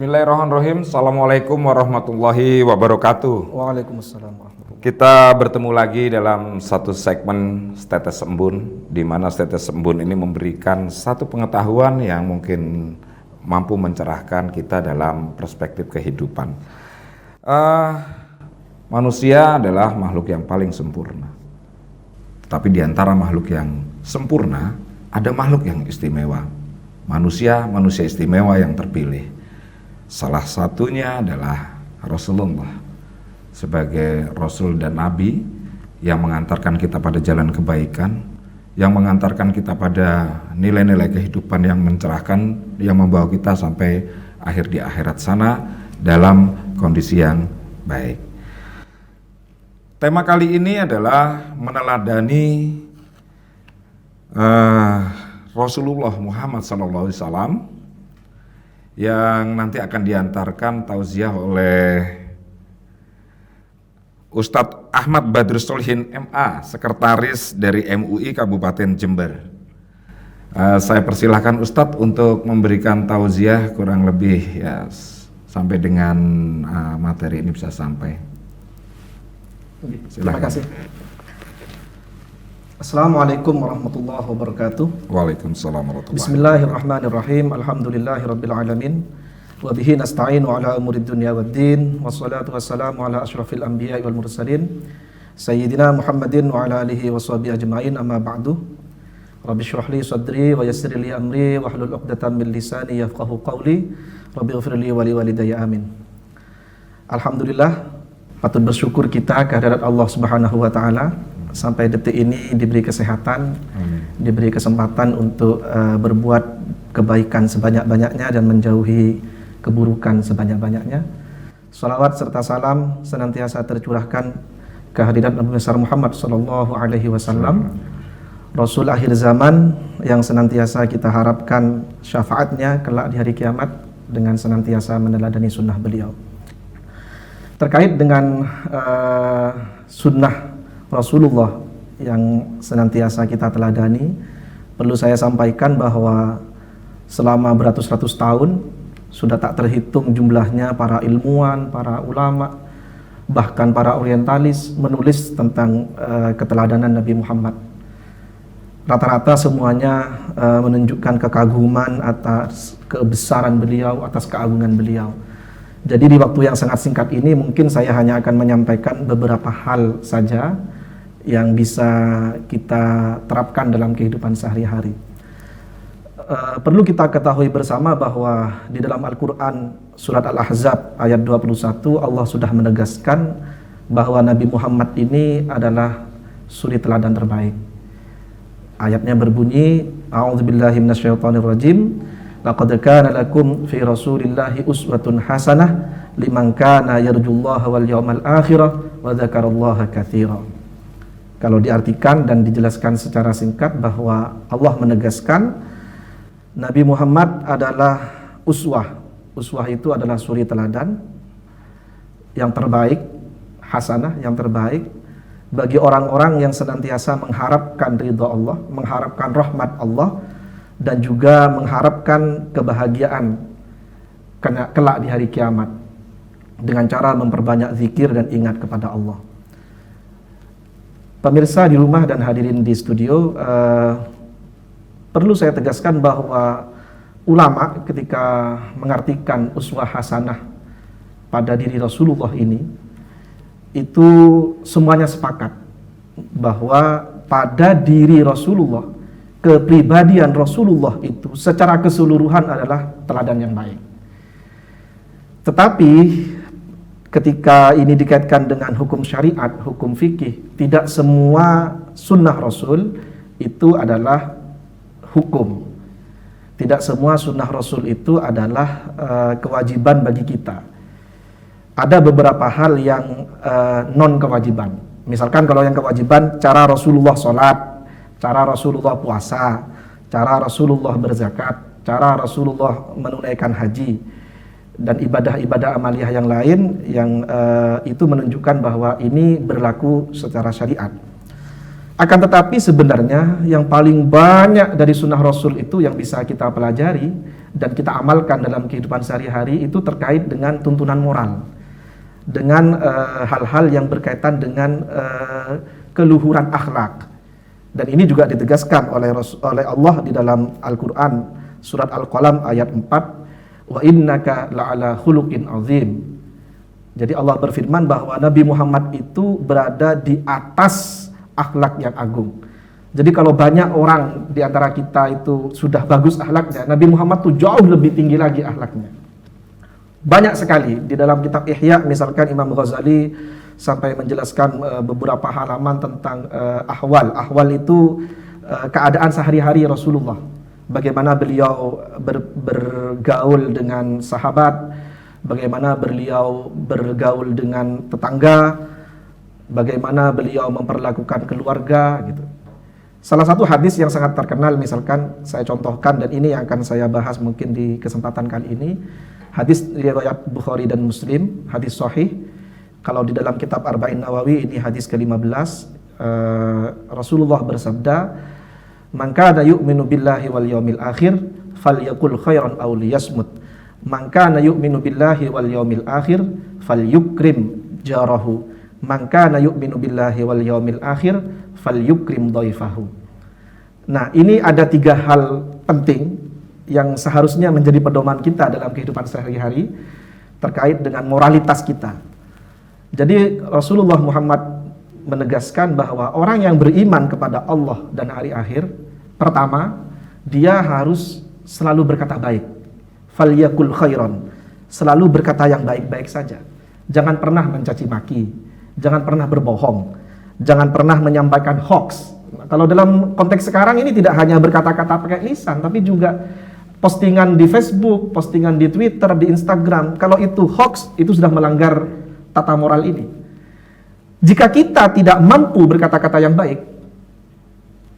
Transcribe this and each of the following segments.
Bismillahirrahmanirrahim. Assalamualaikum warahmatullahi wabarakatuh. Waalaikumsalam warahmatullahi wabarakatuh. Kita bertemu lagi dalam satu segmen Setetes Embun, di mana Setetes Embun ini memberikan satu pengetahuan yang mungkin mampu mencerahkan kita dalam perspektif kehidupan. Manusia adalah makhluk yang paling sempurna. Tapi di antara makhluk yang sempurna, ada makhluk yang istimewa. Manusia istimewa yang terpilih. Salah satunya adalah Rasulullah sebagai Rasul dan Nabi yang mengantarkan kita pada jalan kebaikan, yang mengantarkan kita pada nilai-nilai kehidupan yang mencerahkan, yang membawa kita sampai di akhirat sana dalam kondisi yang baik. Tema kali ini adalah meneladani Rasulullah Muhammad SAW yang nanti akan diantarkan tauziah oleh Ustadz Ahmad Badrus Solihin MA, Sekretaris dari MUI Kabupaten Jember. Saya persilahkan Ustadz untuk memberikan tauziah kurang lebih ya sampai dengan materi ini bisa sampai. Terima kasih. Assalamualaikum warahmatullahi wabarakatuh. Waalaikumsalam warahmatullahi wabarakatuh. Bismillahirrahmanirrahim. Alhamdulillahirabbil alamin. Wa bihi nasta'inu ala umurid dunya waddin. Wassalatu wassalamu ala asyrafil anbiya'i wal mursalin. Sayyidina Muhammadin wa ala alihi washabihi ajma'in, amma ba'du. Rabbi shrah li sadri wa yassir li amri wahlul 'uqdatam min lisani yafqahu qawli. Rabbi ighfir li wa li walidayya, amin. Alhamdulillah, patut bersyukur kita kehadirat Allah Subhanahu wa taala. Sampai detik ini diberi kesehatan, diberi kesempatan untuk berbuat kebaikan sebanyak-banyaknya dan menjauhi keburukan sebanyak-banyaknya. Salawat serta salam senantiasa tercurahkan kehadirat Nabi besar Muhammad sallallahu alaihi wasallam, Rasul akhir zaman yang senantiasa kita harapkan syafaatnya kelak di hari kiamat dengan senantiasa meneladani sunnah beliau. Terkait dengan sunnah Rasulullah yang senantiasa kita teladani, perlu saya sampaikan bahwa selama beratus-ratus tahun sudah tak terhitung jumlahnya para ilmuwan, para ulama, bahkan para orientalis menulis tentang keteladanan Nabi Muhammad. Rata-rata semuanya menunjukkan kekaguman atas kebesaran beliau, atas keagungan beliau. Jadi di waktu yang sangat singkat ini mungkin saya hanya akan menyampaikan beberapa hal saja yang bisa kita terapkan dalam kehidupan sehari-hari. Perlu kita ketahui bersama bahwa di dalam Al-Quran surat Al-Ahzab ayat 21 Allah sudah menegaskan bahwa Nabi Muhammad ini adalah suri teladan terbaik. Ayatnya berbunyi, A'udzubillahi minasyaitonirrajim, laqad kana lakum fi rasulillahi uswatun hasanah liman kana yarjullaha wal yawmal akhirah wa dzakarallaha katsira. Kalau diartikan dan dijelaskan secara singkat bahwa Allah menegaskan Nabi Muhammad adalah uswah. Uswah itu adalah suri teladan yang terbaik, hasanah yang terbaik bagi orang-orang yang senantiasa mengharapkan ridha Allah, mengharapkan rahmat Allah, dan juga mengharapkan kebahagiaan kelak di hari kiamat dengan cara memperbanyak zikir dan ingat kepada Allah. Pemirsa di rumah dan hadirin di studio, perlu saya tegaskan bahwa ulama ketika mengartikan uswah hasanah pada diri Rasulullah ini, itu semuanya sepakat bahwa pada diri Rasulullah, kepribadian Rasulullah itu secara keseluruhan adalah teladan yang baik. Tetapi ketika ini dikaitkan dengan hukum syariat, hukum fikih, tidak semua sunnah Rasul itu adalah hukum. Tidak semua sunnah Rasul itu adalah kewajiban bagi kita. Ada beberapa hal yang non kewajiban. Misalkan kalau yang kewajiban, cara Rasulullah sholat, cara Rasulullah puasa, cara Rasulullah berzakat, cara Rasulullah menunaikan haji, dan ibadah-ibadah amaliyah yang lain yang itu menunjukkan bahwa ini berlaku secara syariat. Akan tetapi sebenarnya yang paling banyak dari sunnah Rasul itu yang bisa kita pelajari dan kita amalkan dalam kehidupan sehari-hari itu terkait dengan tuntunan moral, dengan hal-hal yang berkaitan dengan keluhuran akhlak. Dan ini juga ditegaskan oleh Allah di dalam Al-Quran surat Al-Qalam ayat 4, wa innaka la'ala khuluqin azim. Jadi Allah berfirman bahwa Nabi Muhammad itu berada di atas akhlak yang agung. Jadi kalau banyak orang di antara kita itu sudah bagus akhlaknya, Nabi Muhammad itu jauh lebih tinggi lagi akhlaknya. Banyak sekali di dalam kitab Ihya, misalkan Imam Ghazali sampai menjelaskan beberapa halaman tentang ahwal. Ahwal itu keadaan sehari-hari Rasulullah. Bagaimana beliau bergaul dengan sahabat, bagaimana beliau bergaul dengan tetangga, bagaimana beliau memperlakukan keluarga gitu. Salah satu hadis yang sangat terkenal misalkan saya contohkan, dan ini yang akan saya bahas mungkin di kesempatan kali ini, hadis riwayat Bukhari dan Muslim, hadis sahih. Kalau di dalam kitab Arba'in Nawawi ini hadis ke-15, Rasulullah bersabda, "Man kana yu'minu billahi wal yaumil akhir falyaqul khairan aw liyasmut. Man kana yu'minu billahi wal yaumil akhir falyukrim jarahu. Man kana yu'minu billahi wal yaumil akhir falyukrim dhaifahu." Nah, ini ada 3 hal penting yang seharusnya menjadi pedoman kita dalam kehidupan sehari-hari terkait dengan moralitas kita. Jadi Rasulullah Muhammad menegaskan bahwa orang yang beriman kepada Allah dan hari akhir, pertama, dia harus selalu berkata baik. Falyakul khairan, selalu berkata yang baik-baik saja. Jangan pernah mencaci maki, jangan pernah berbohong, jangan pernah menyampaikan hoax. Kalau dalam konteks sekarang ini tidak hanya berkata-kata pakai lisan, tapi juga postingan di Facebook, postingan di Twitter, di Instagram. Kalau itu hoax, itu sudah melanggar tata moral ini. Jika kita tidak mampu berkata-kata yang baik,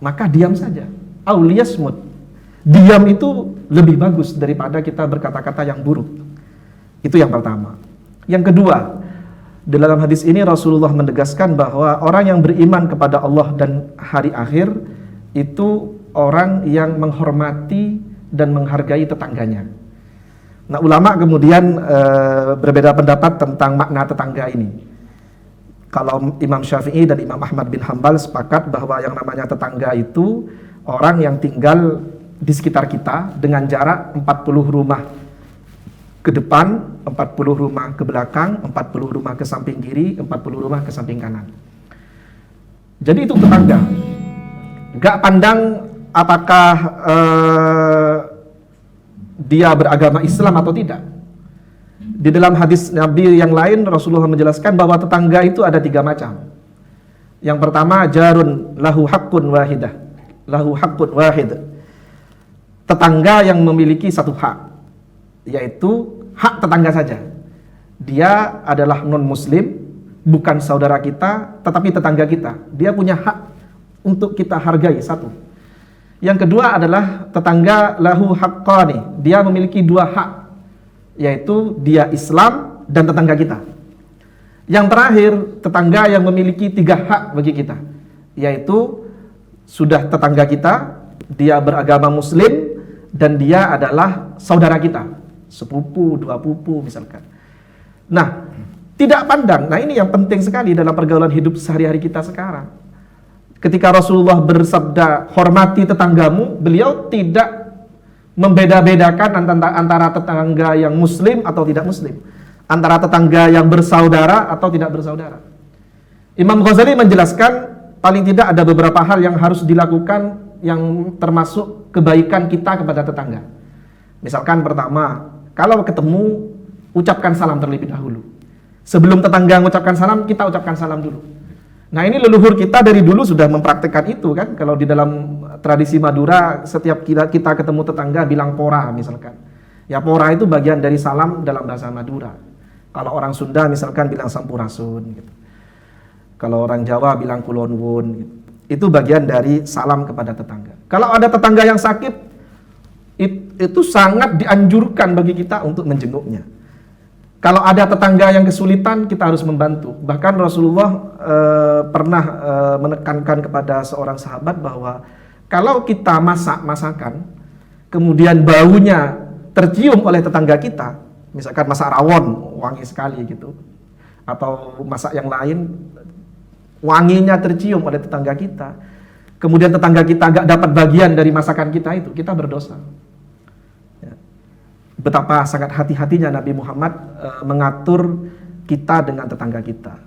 maka diam saja. Auliyasmut. Diam itu lebih bagus daripada kita berkata-kata yang buruk. Itu yang pertama. Yang kedua, di dalam hadis ini Rasulullah menegaskan bahwa orang yang beriman kepada Allah dan hari akhir itu orang yang menghormati dan menghargai tetangganya. Nah, ulama kemudian berbeda pendapat tentang makna tetangga ini. Kalau Imam Syafi'i dan Imam Ahmad bin Hanbal sepakat bahwa yang namanya tetangga itu orang yang tinggal di sekitar kita dengan jarak 40 rumah ke depan, 40 rumah ke belakang, 40 rumah ke samping kiri, 40 rumah ke samping kanan. Jadi itu tetangga. Gak pandang apakah dia beragama Islam atau tidak. Di dalam hadis Nabi yang lain Rasulullah menjelaskan bahwa tetangga itu ada 3 macam. Yang pertama, jarun lahu haqqun wahidah, lahu haqqun wahid. Tetangga yang memiliki satu hak, yaitu hak tetangga saja. Dia adalah non muslim, bukan saudara kita, tetapi tetangga kita. Dia punya hak untuk kita hargai, satu. Yang kedua adalah tetangga lahu haqqani. Dia memiliki 2 hak, yaitu dia Islam dan tetangga kita. Yang terakhir, tetangga yang memiliki 3 hak bagi kita, yaitu sudah tetangga kita, dia beragama muslim, dan dia adalah saudara kita, sepupu, 2 pupu misalkan. Nah, tidak pandang. Nah, ini yang penting sekali dalam pergaulan hidup sehari-hari kita sekarang. Ketika Rasulullah bersabda, hormati tetanggamu, beliau tidak membeda-bedakan antara tetangga yang muslim atau tidak muslim, antara tetangga yang bersaudara atau tidak bersaudara. Imam Ghazali menjelaskan paling tidak ada beberapa hal yang harus dilakukan yang termasuk kebaikan kita kepada tetangga. Misalkan pertama, kalau ketemu, ucapkan salam terlebih dahulu. Sebelum tetangga mengucapkan salam, kita ucapkan salam dulu. Nah, ini leluhur kita dari dulu sudah mempraktekkan itu kan. Kalau di dalam tradisi Madura, setiap kita ketemu tetangga bilang pora misalkan. Ya, pora itu bagian dari salam dalam bahasa Madura. Kalau orang Sunda misalkan bilang sampurasun gitu. Kalau orang Jawa bilang kulon wun gitu. Itu bagian dari salam kepada tetangga. Kalau ada tetangga yang sakit, itu sangat dianjurkan bagi kita untuk menjenguknya. Kalau ada tetangga yang kesulitan, kita harus membantu. Bahkan Rasulullah pernah menekankan kepada seorang sahabat bahwa kalau kita masak masakan, kemudian baunya tercium oleh tetangga kita, misalkan masak rawon, wangi sekali gitu, atau masak yang lain, wanginya tercium oleh tetangga kita, kemudian tetangga kita gak dapat bagian dari masakan kita itu, kita berdosa. Betapa sangat hati-hatinya Nabi Muhammad mengatur kita dengan tetangga kita.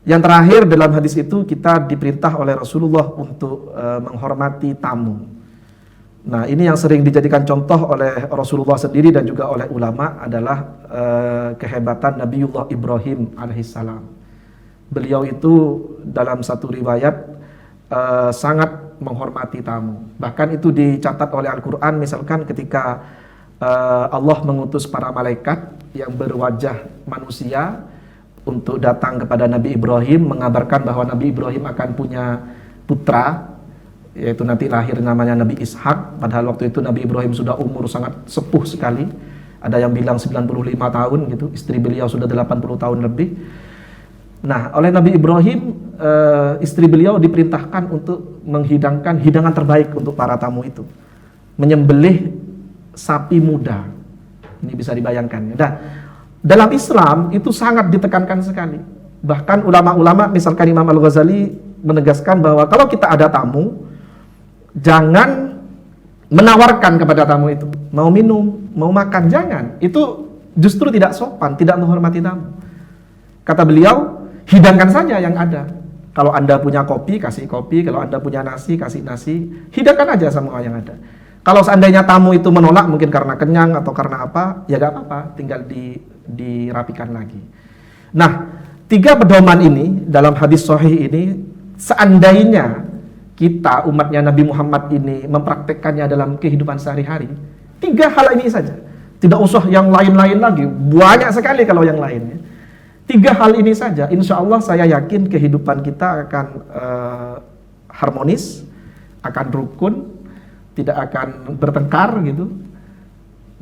Yang terakhir dalam hadis itu, kita diperintah oleh Rasulullah untuk menghormati tamu. Nah, ini yang sering dijadikan contoh oleh Rasulullah sendiri dan juga oleh ulama adalah kehebatan Nabiullah Ibrahim alaihissalam. Beliau itu dalam satu riwayat sangat menghormati tamu. Bahkan itu dicatat oleh Al-Quran, misalkan ketika Allah mengutus para malaikat yang berwajah manusia untuk datang kepada Nabi Ibrahim, mengabarkan bahwa Nabi Ibrahim akan punya putra, yaitu nanti lahir namanya Nabi Ishak. Padahal waktu itu Nabi Ibrahim sudah umur sangat sepuh sekali, ada yang bilang 95 tahun gitu, istri beliau sudah 80 tahun lebih. Nah, oleh Nabi Ibrahim, istri beliau diperintahkan untuk menghidangkan hidangan terbaik untuk para tamu itu, menyembelih sapi muda. Ini bisa dibayangkan. Nah, dalam Islam itu sangat ditekankan sekali. Bahkan ulama-ulama, misalkan Imam Al-Ghazali menegaskan bahwa kalau kita ada tamu, jangan menawarkan kepada tamu itu, mau minum, mau makan, jangan. Itu justru tidak sopan, tidak menghormati tamu. Kata beliau, hidangkan saja yang ada. Kalau Anda punya kopi, kasih kopi. Kalau Anda punya nasi, kasih nasi. Hidangkan aja semua yang ada. Kalau seandainya tamu itu menolak, mungkin karena kenyang atau karena apa, ya gak apa-apa, tinggal dirapikan lagi. Nah, 3 pedoman ini dalam hadis sahih ini, seandainya kita umatnya Nabi Muhammad ini mempraktekkannya dalam kehidupan sehari-hari, 3 hal ini saja. Tidak usah yang lain-lain lagi, banyak sekali kalau yang lainnya. 3 hal ini saja, insya Allah saya yakin kehidupan kita akan harmonis, akan rukun, tidak akan bertengkar gitu.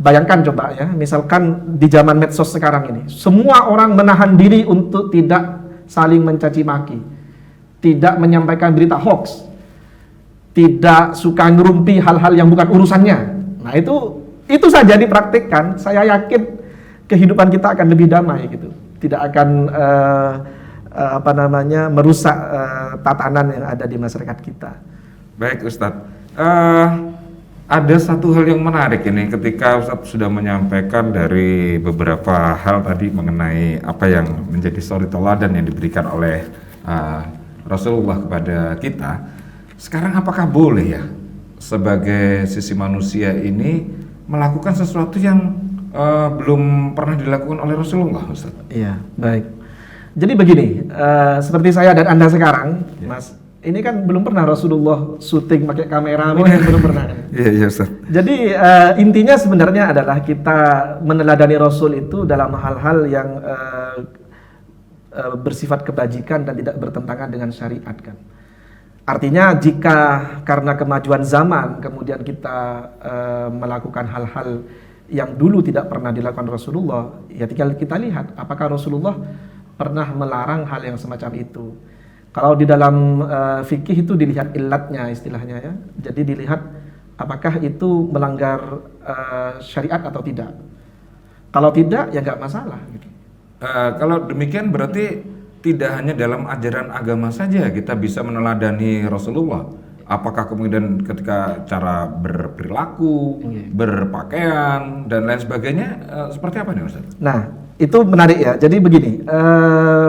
Bayangkan coba ya, misalkan di zaman medsos sekarang ini, semua orang menahan diri untuk tidak saling mencaci maki, tidak menyampaikan berita hoax, tidak suka ngerumpi hal-hal yang bukan urusannya. Nah, itu saja dipraktikkan, saya yakin kehidupan kita akan lebih damai gitu. Tidak akan merusak tatanan yang ada di masyarakat kita. Baik Ustadz. Ada satu hal yang menarik ini ketika Ustadz sudah menyampaikan dari beberapa hal tadi mengenai apa yang menjadi suri teladan yang diberikan oleh Rasulullah kepada kita. Sekarang apakah boleh ya sebagai sisi manusia ini melakukan sesuatu yang belum pernah dilakukan oleh Rasulullah, Ustaz? Iya, baik. Jadi begini, seperti saya dan Anda sekarang, ya. Mas, ini kan belum pernah Rasulullah syuting pakai kamera, belum pernah. Iya, Ustaz. Jadi intinya sebenarnya adalah kita meneladani Rasul itu dalam hal-hal yang bersifat kebajikan dan tidak bertentangan dengan syariat kan. Artinya jika karena kemajuan zaman kemudian kita melakukan hal-hal yang dulu tidak pernah dilakukan Rasulullah, ya tinggal kita lihat apakah Rasulullah pernah melarang hal yang semacam itu. Kalau di dalam fikih itu dilihat illatnya istilahnya ya. Jadi dilihat apakah itu melanggar syariat atau tidak. Kalau tidak ya nggak masalah gitu. Kalau demikian berarti tidak hanya dalam ajaran agama saja kita bisa meneladani Rasulullah. Apakah kemudian ketika cara berperilaku, berpakaian dan lain sebagainya seperti apa nih Ustaz? Nah, itu menarik ya. Jadi begini,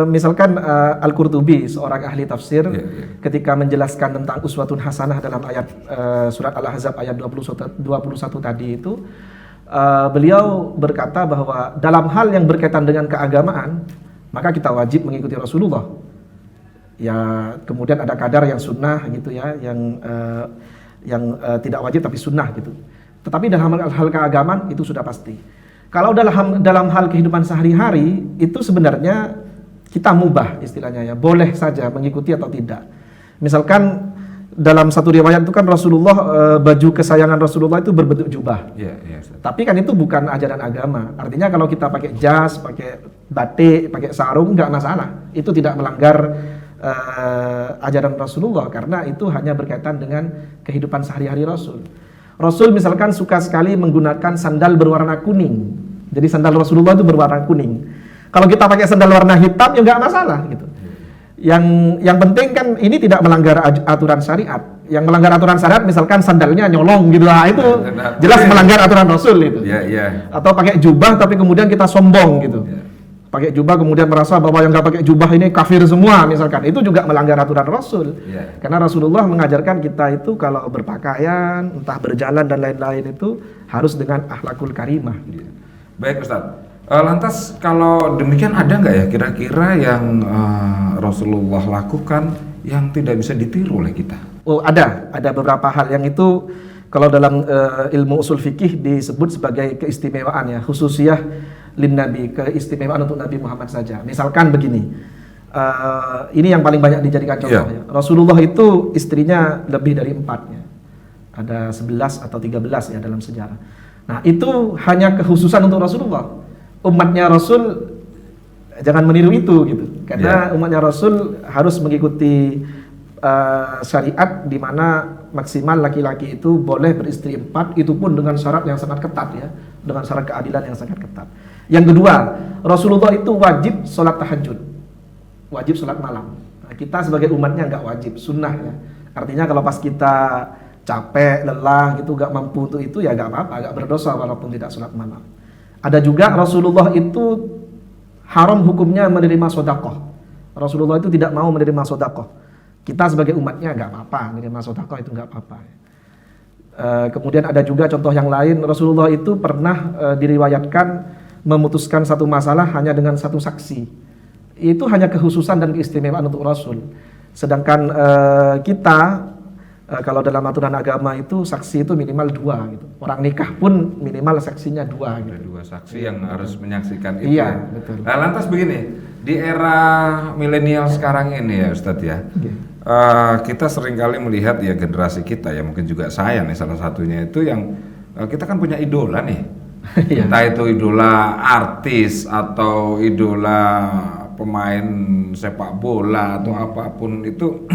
misalkan Al-Qurtubi, seorang ahli tafsir, ketika menjelaskan tentang uswatun hasanah dalam ayat surat Al-Ahzab ayat 21 tadi itu, beliau berkata bahwa dalam hal yang berkaitan dengan keagamaan, maka kita wajib mengikuti Rasulullah. Ya, kemudian ada kadar yang sunnah gitu ya, yang tidak wajib tapi sunnah gitu. Tetapi dalam hal keagamaan itu sudah pasti. Kalau dalam hal kehidupan sehari-hari itu sebenarnya kita mubah istilahnya ya, boleh saja mengikuti atau tidak. Misalkan dalam satu riwayat itu kan Rasulullah, baju kesayangan Rasulullah itu berbentuk jubah. Iya, iya, Ustaz. Tapi kan itu bukan ajaran agama. Artinya kalau kita pakai jas, pakai batik, pakai sarung nggak masalah. Itu tidak melanggar ajaran Rasulullah karena itu hanya berkaitan dengan kehidupan sehari-hari Rasul. Rasul misalkan suka sekali menggunakan sandal berwarna kuning. Jadi sandal Rasulullah itu berwarna kuning. Kalau kita pakai sandal warna hitam ya nggak masalah gitu. Yang penting kan ini tidak melanggar aturan syariat. Yang melanggar aturan syariat misalkan sandalnya nyolong gitu lah, itu jelas melanggar aturan Rasul itu. Atau pakai jubah tapi kemudian kita sombong gitu. Pakai jubah kemudian merasa bahwa yang nggak pakai jubah ini kafir semua misalkan, itu juga melanggar aturan Rasul. Karena Rasulullah mengajarkan kita itu kalau berpakaian, entah berjalan dan lain-lain itu harus dengan akhlakul karimah. Baik Ustaz. Lantas kalau demikian ada nggak ya kira-kira yang Rasulullah lakukan yang tidak bisa ditiru oleh kita? Oh ada beberapa hal yang itu kalau dalam ilmu usul fikih disebut sebagai keistimewaan ya, khususiyah lin Nabi, keistimewaan untuk Nabi Muhammad saja. Misalkan begini, ini yang paling banyak dijadikan contoh ya. Rasulullah itu istrinya lebih dari 4 ya, ada 11 atau 13 ya dalam sejarah. Nah itu hanya kekhususan untuk Rasulullah. Umatnya Rasul jangan meniru itu gitu, karena umatnya Rasul harus mengikuti syariat di mana maksimal laki-laki itu boleh beristri 4, itu pun dengan syarat yang sangat ketat ya, dengan syarat keadilan yang sangat ketat. Yang kedua, Rasulullah itu wajib sholat tahajud, wajib sholat malam. Nah, kita sebagai umatnya nggak wajib, sunnah ya. Artinya kalau pas kita capek, lelah gitu, nggak mampu untuk itu ya nggak apa-apa, nggak berdosa walaupun tidak sholat malam. Ada juga Rasulullah itu haram hukumnya menerima sodakoh. Rasulullah itu tidak mau menerima sodakoh. Kita sebagai umatnya nggak apa-apa, menerima sodakoh itu nggak apa-apa. Kemudian ada juga contoh yang lain, Rasulullah itu pernah diriwayatkan memutuskan satu masalah hanya dengan satu saksi. Itu hanya kekhususan dan keistimewaan untuk Rasul. Sedangkan kita kalau dalam aturan agama itu saksi itu minimal 2 gitu. Orang nikah pun minimal saksinya 2 gitu. Ada 2 saksi yang harus menyaksikan itu. Iya, betul. Nah, lantas begini, di era milenial sekarang ini ya Ustadz ya, kita seringkali melihat ya generasi kita ya, mungkin juga saya nih salah satunya itu yang kita kan punya idola nih. Entah itu idola artis atau idola pemain sepak bola atau apapun itu.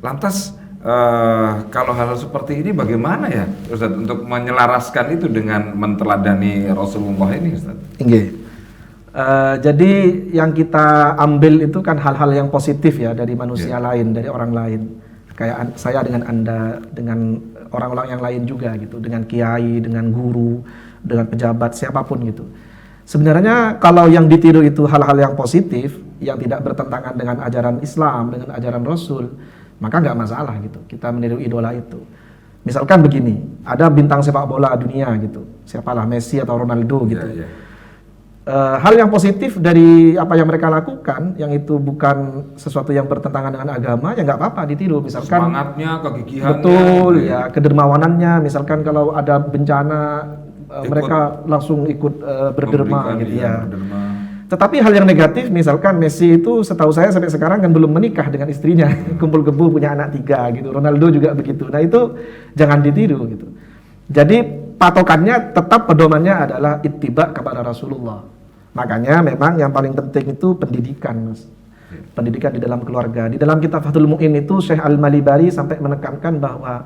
Lantas kalau hal seperti ini bagaimana ya Ustaz untuk menyelaraskan itu dengan menteladani Rasulullah ini Ustaz? Jadi yang kita ambil itu kan hal-hal yang positif ya dari manusia lain, dari orang lain. Kayak saya dengan Anda, dengan orang-orang yang lain juga gitu, dengan kiai, dengan guru, dengan pejabat, siapapun gitu. Sebenarnya kalau yang ditiru itu hal-hal yang positif, yang tidak bertentangan dengan ajaran Islam, dengan ajaran Rasul, maka nggak masalah gitu, kita meniru idola itu. Misalkan begini, ada bintang sepak bola dunia gitu, siapalah Messi atau Ronaldo gitu. Hal yang positif dari apa yang mereka lakukan, yang itu bukan sesuatu yang bertentangan dengan agama, ya nggak apa-apa ditiru. Misalkan semangatnya, kegigihannya, betul ya, kedermawanannya. Misalkan kalau ada bencana, mereka langsung ikut berderma gitu ya. Tetapi hal yang negatif, misalkan Messi itu setahu saya sampai sekarang kan belum menikah dengan istrinya, kumpul-kebo punya anak 3 gitu. Ronaldo juga begitu. Nah itu jangan ditiru gitu. Jadi patokannya tetap pedomannya adalah ittiba kepada Rasulullah. Makanya memang yang paling penting itu pendidikan, Mas. Pendidikan di dalam keluarga. Di dalam kitab Fathul Mu'in itu Syekh Al-Malibari sampai menekankan bahwa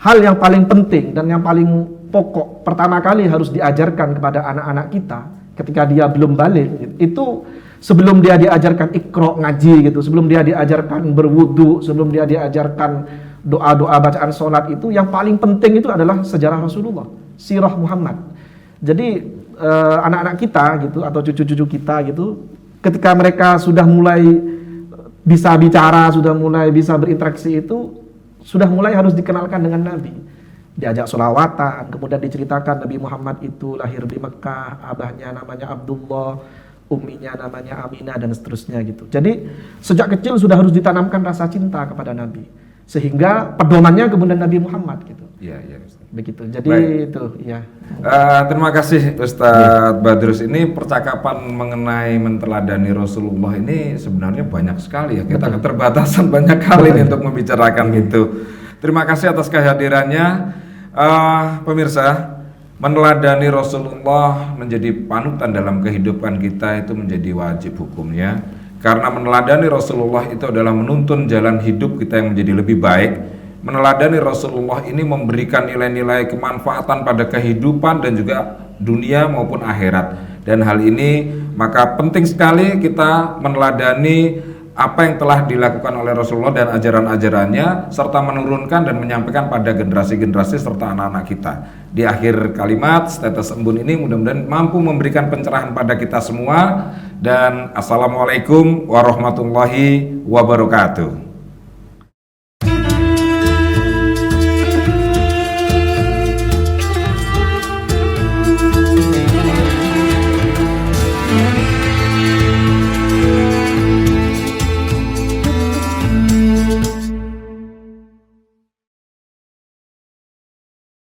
hal yang paling penting dan yang paling pokok pertama kali harus diajarkan kepada anak-anak kita ketika dia belum balik itu, sebelum dia diajarkan iqra ngaji gitu, sebelum dia diajarkan berwudu, sebelum dia diajarkan doa-doa bacaan sholat, itu yang paling penting itu adalah sejarah Rasulullah, sirah Muhammad. Jadi anak-anak kita gitu atau cucu-cucu kita gitu, ketika mereka sudah mulai bisa bicara, sudah mulai bisa berinteraksi, itu sudah mulai harus dikenalkan dengan Nabi. Diajak sholawatan, kemudian diceritakan Nabi Muhammad itu lahir di Mekah, abahnya namanya Abdullah, umminya namanya Aminah, dan seterusnya gitu. Jadi sejak kecil sudah harus ditanamkan rasa cinta kepada Nabi, sehingga pedomannya kemudian Nabi Muhammad gitu. Iya. Begitu. Jadi itu ya. Terima kasih Ustadz Badrus. Ini percakapan mengenai menteladani Rasulullah ini sebenarnya banyak sekali ya. Kita keterbatasan banyak kali nih untuk membicarakan itu. Terima kasih atas kehadirannya. Pemirsa, meneladani Rasulullah menjadi panutan dalam kehidupan kita itu menjadi wajib hukumnya. Karena meneladani Rasulullah itu adalah menuntun jalan hidup kita yang menjadi lebih baik. Meneladani Rasulullah ini memberikan nilai-nilai kemanfaatan pada kehidupan dan juga dunia maupun akhirat. Dan hal ini maka penting sekali kita meneladani apa yang telah dilakukan oleh Rasulullah dan ajaran-ajarannya, serta menurunkan dan menyampaikan pada generasi-generasi serta anak-anak kita. Di akhir kalimat Tetes Embun ini mudah-mudahan mampu memberikan pencerahan pada kita semua. Dan assalamualaikum warahmatullahi wabarakatuh.